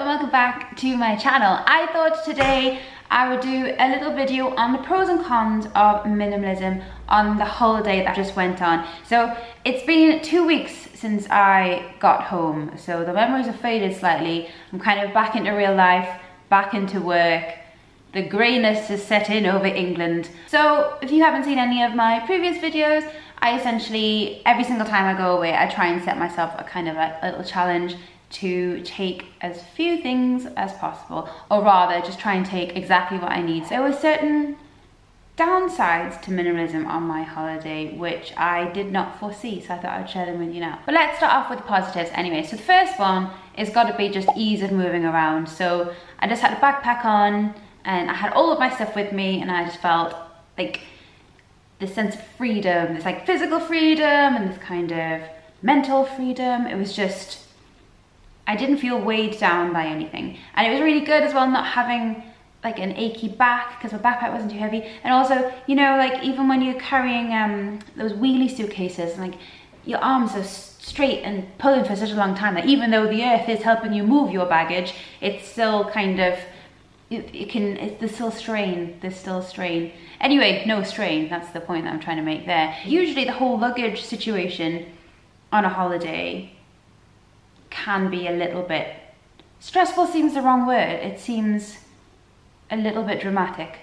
welcome back to my channel. I thought today I would do a little video on the pros and cons of minimalism on the holiday that just went on. So it's been 2 weeks since I got home, so the memories have faded slightly. I'm kind of back into real life, back into work. The greyness has set in over England. So if you haven't seen any of my previous videos, I essentially, every single time I go away, I try and set myself a kind of like little challenge to take as few things as possible, or rather just try and take exactly what I need. So there were certain downsides to minimalism on my holiday which I did not foresee, so I thought I'd share them with you now. But let's start off with the positives anyway. So the first one is got to be just ease of moving around. So I just had a backpack on and I had all of my stuff with me, and I just felt like this sense of freedom, this like physical freedom and this kind of mental freedom. It was just, I didn't feel weighed down by anything. And it was really good as well not having like an achy back because my backpack wasn't too heavy. And also, you know, like even when you're carrying those wheelie suitcases, like your arms are straight and pulling for such a long time that even though the earth is helping you move your baggage, it's still kind of, there's still strain. Anyway, no strain, that's the point that I'm trying to make there. Usually the whole luggage situation on a holiday can be a little bit, stressful seems the wrong word, it seems a little bit dramatic,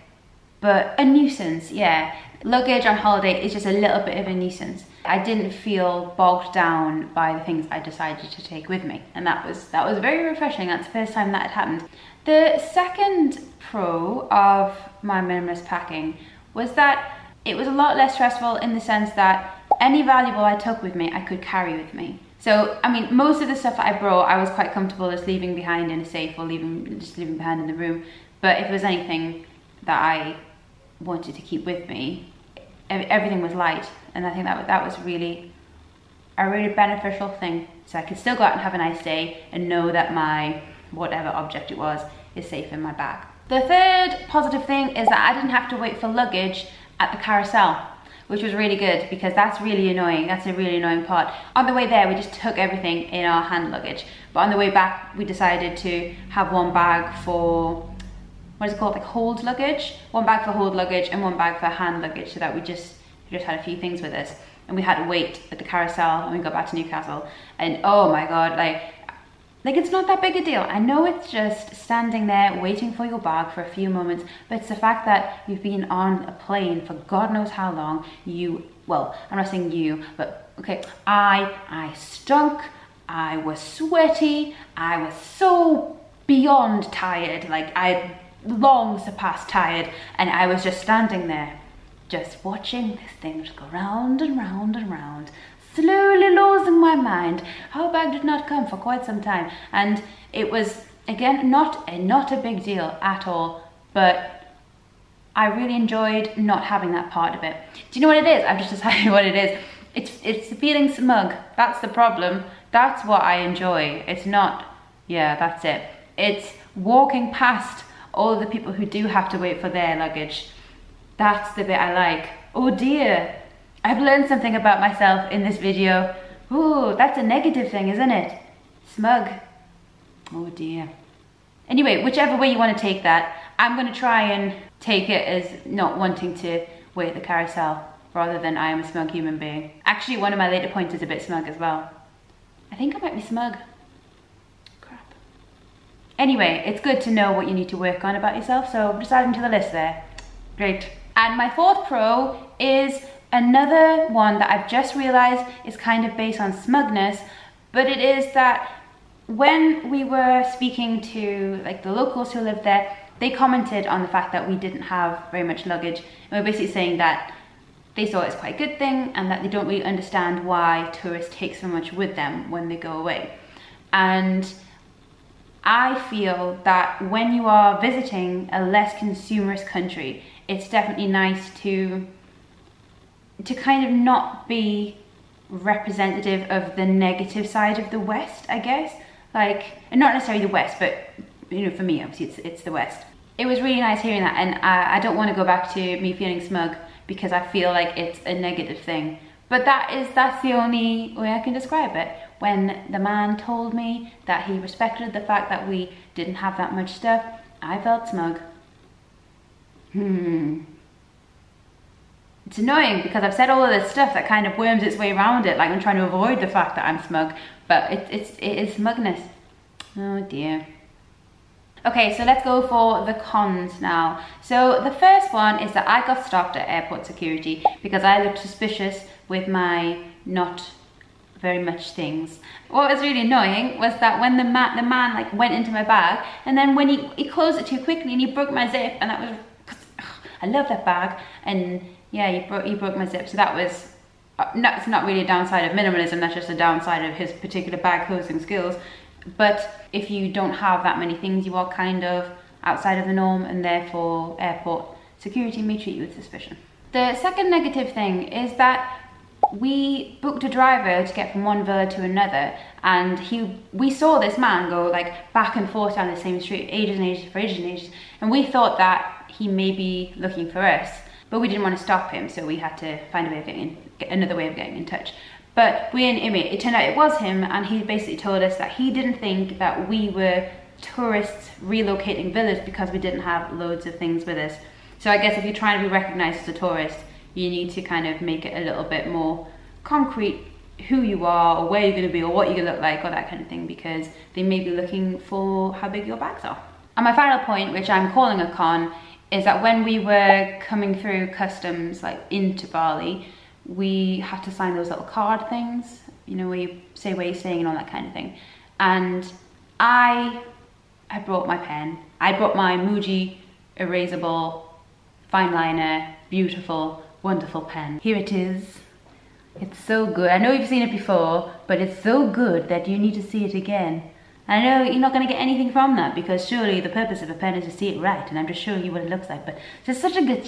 but a nuisance, yeah. Luggage on holiday is just a little bit of a nuisance. I didn't feel bogged down by the things I decided to take with me, and that was very refreshing. That's the first time that had happened. The second pro of my minimalist packing was that it was a lot less stressful in the sense that any valuable I took with me, I could carry with me. So, I mean, most of the stuff that I brought, I was quite comfortable just leaving behind in a safe or just leaving behind in the room. But if there was anything that I wanted to keep with me, everything was light. And I think that was really a really beneficial thing. So I could still go out and have a nice day and know that my whatever object it was is safe in my bag. The third positive thing is that I didn't have to wait for luggage at the carousel, which was really good because that's really annoying. That's a really annoying part. On the way there, we just took everything in our hand luggage. But on the way back, we decided to have one bag for, what is it called, like hold luggage? One bag for hold luggage and one bag for hand luggage, so that we just had a few things with us. And we had to wait at the carousel when we got back to Newcastle. And oh my God, like it's not that big a deal. I know it's just standing there waiting for your bag for a few moments, but it's the fact that you've been on a plane for God knows how long. Well, I'm not saying you, but okay, I stunk, I was sweaty, I was so beyond tired, like I long surpassed tired, and I was just standing there, just watching this thing just go round and round and round, slowly losing my mind. Our bag did not come for quite some time, and it was, again, not a big deal at all, but I really enjoyed not having that part of it. Do you know what it is? I've just decided what it is. It's feeling smug. That's the problem. That's what I enjoy. It's not, yeah, that's it. It's walking past all of the people who do have to wait for their luggage. That's the bit I like. Oh dear. I've learned something about myself in this video. Ooh, that's a negative thing, isn't it? Smug. Oh dear. Anyway, whichever way you want to take that, I'm going to try and take it as not wanting to wait at the carousel rather than I am a smug human being. Actually, one of my later points is a bit smug as well. I think I might be smug. Crap. Anyway, it's good to know what you need to work on about yourself, so I'm just adding to the list there. Great. And my fourth pro is another one that I've just realized is kind of based on smugness, but it is that when we were speaking to like the locals who lived there, they commented on the fact that we didn't have very much luggage, and we're basically saying that they saw it as quite a good thing and that they don't really understand why tourists take so much with them when they go away. And I feel that when you are visiting a less consumerist country, it's definitely nice to kind of not be representative of the negative side of the West, I guess. Like, and not necessarily the West, but you know, for me, obviously it's the West. It was really nice hearing that, and I don't want to go back to me feeling smug because I feel like it's a negative thing. But that's the only way I can describe it. when the man told me that he respected the fact that we didn't have that much stuff, I felt smug. It's annoying because I've said all of this stuff that kind of worms its way around it, like I'm trying to avoid the fact that I'm smug, but it is smugness. Oh dear. Okay, so let's go for the cons now. So the first one is that I got stopped at airport security because I looked suspicious with my not very much things. What was really annoying was that when the man like went into my bag, and then when he closed it too quickly and he broke my zip, and that was, I love that bag, and yeah, he broke my zip. So that was, that's not really a downside of minimalism, that's just a downside of his particular bag closing skills. But if you don't have that many things, you are kind of outside of the norm, and therefore airport security may treat you with suspicion. The second negative thing is that we booked a driver to get from one villa to another, and we saw this man go like back and forth down the same street ages and ages for ages and ages, and we thought that he may be looking for us, but we didn't want to stop him, so we had to find a way of another way of getting in touch. But it turned out it was him, and he basically told us that he didn't think that we were tourists relocating villas because we didn't have loads of things with us. So I guess if you're trying to be recognised as a tourist, you need to kind of make it a little bit more concrete who you are, or where you're going to be, or what you're going to look like, or that kind of thing, because they may be looking for how big your bags are. And my final point, which I'm calling a con, is that when we were coming through customs, like into Bali, we had to sign those little card things, you know, where you say where you're staying and all that kind of thing. And I brought my pen. I brought my Muji erasable, fine liner, beautiful, wonderful pen. Here it is. It's so good. I know you've seen it before, but it's so good that you need to see it again. I know you're not going to get anything from that, because surely the purpose of a pen is to see it right, and I'm just showing you what it looks like, but it's just such a good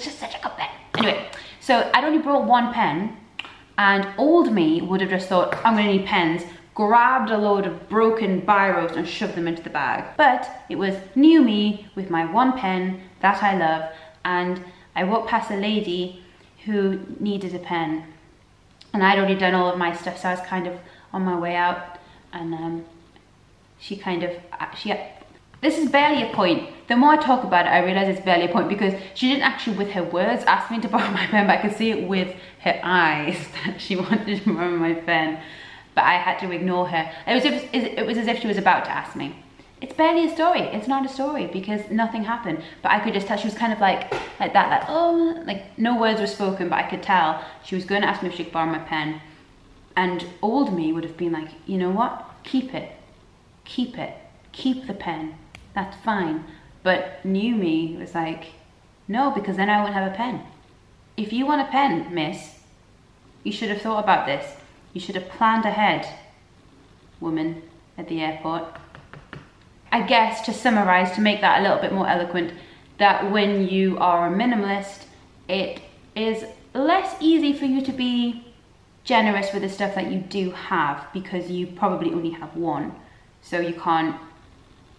pen. Anyway, so I'd only brought one pen, and old me would have just thought, I'm going to need pens, grabbed a load of broken biros and shoved them into the bag. But it was new me with my one pen that I love, and I walked past a lady who needed a pen, and I'd already done all of my stuff, so I was kind of on my way out, and this is barely a point. The more I talk about it, I realize it's barely a point, because she didn't actually, with her words, ask me to borrow my pen, but I could see it with her eyes that she wanted to borrow my pen, but I had to ignore her. It was as if she was about to ask me. It's barely a story. It's not a story, because nothing happened, but I could just tell she was kind of like that, like, oh, like no words were spoken, but I could tell she was going to ask me if she could borrow my pen. And old me would have been like, you know what, keep it, keep the pen, that's fine. But new me was like, no, because then I won't have a pen. If you want a pen, miss, you should have thought about this. You should have planned ahead, woman at the airport. I guess, to summarize, to make that a little bit more eloquent, that when you are a minimalist, it is less easy for you to be generous with the stuff that you do have, because you probably only have one. So you can't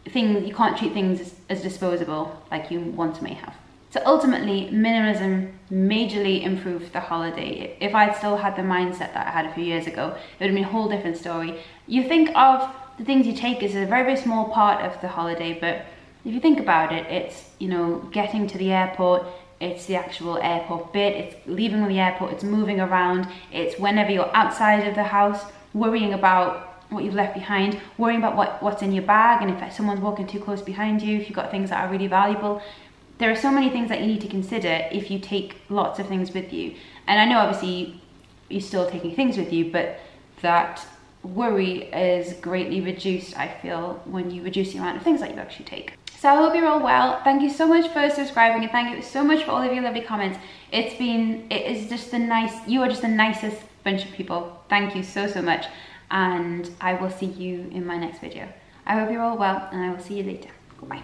treat things as disposable like you once may have. So ultimately, minimalism majorly improved the holiday. If I'd still had the mindset that I had a few years ago, it would have been a whole different story. You think of the things you take as a very, very small part of the holiday, but if you think about it, it's, you know, getting to the airport, it's the actual airport bit, it's leaving the airport, it's moving around, it's whenever you're outside of the house, worrying about what you've left behind, worrying about what's in your bag, and if someone's walking too close behind you, if you've got things that are really valuable. There are so many things that you need to consider if you take lots of things with you. And I know obviously you're still taking things with you, but that worry is greatly reduced, I feel, when you reduce the amount of things that you actually take. So I hope you're all well. Thank you so much for subscribing, and thank you so much for all of your lovely comments. You are just the nicest bunch of people. Thank you so, so much. And I will see you in my next video. I hope you're all well, and I will see you later. Bye.